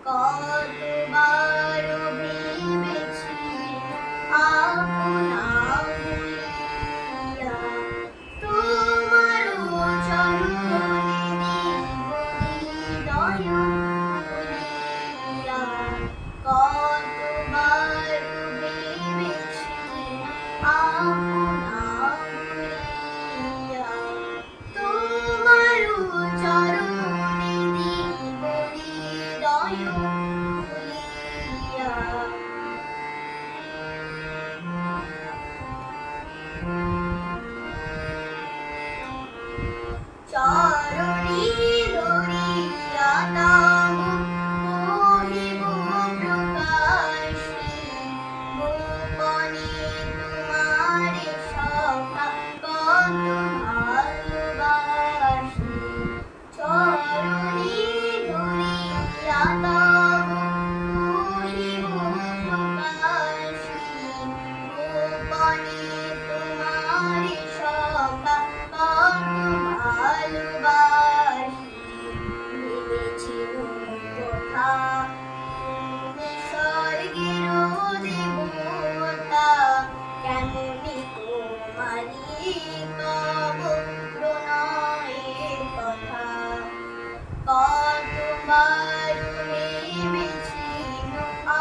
কতবার ভেবেছি আপনা ভুলিয়া তোমার চরণে দিব হৃদয় খুলিয়া। কতবার ভেবেছি আপনা ভুলিয়া তোমার চরণে দিব হৃদয় খুলিয়া। চরণে ধরিয়া নাম কহিব প্রকাশে, গোপনে তোমারে সখা কত ভালোবাসি। চরণে ধরিয়া নাম কহিব প্রকাশে, গোপনে তোমারে সখা কত ভালোবাসি। ভেবেছি কথা তুমি স্বর্গের দেবতা, কেমনি তোমারি কব প্রণয়ের কথা। কতবার ভেবেছি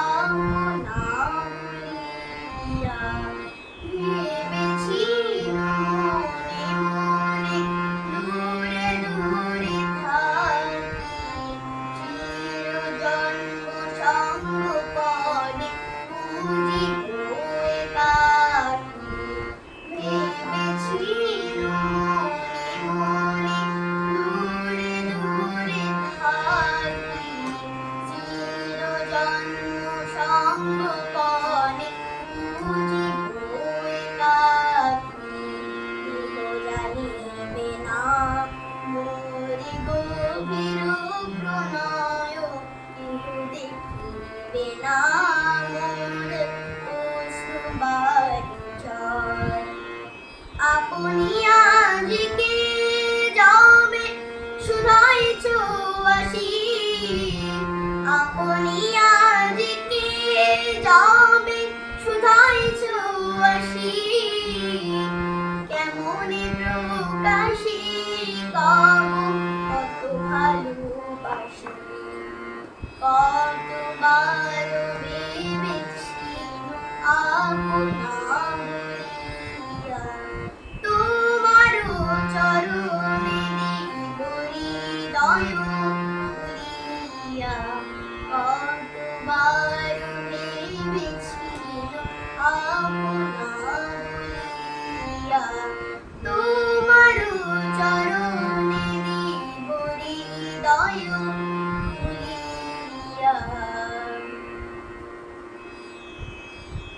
আপনা ভুলিয়া, ভেবেছি মনে মনে দূরে দূরে থাকি, চিরজন্ম সঙ্গপনে খুঁজিব একাকী। ভেবেছি মনে মনে দূরে দূরে থাকি, চিরজন্ম সঙ্গপনে খুঁজিব একাকী। কেহ জানিবে না মোরি গভীর প্রণয়, কেহ দেখিবে না মোর অশ্রুবারি জল। আপনি আজকে যাবে শুধাইছ আসি, আপনি আজকে যাবে শুধাইছ আসি। কেমনে প্রকাশে কব কত ভালোবাসি। কতবার ভেবেছি আপনা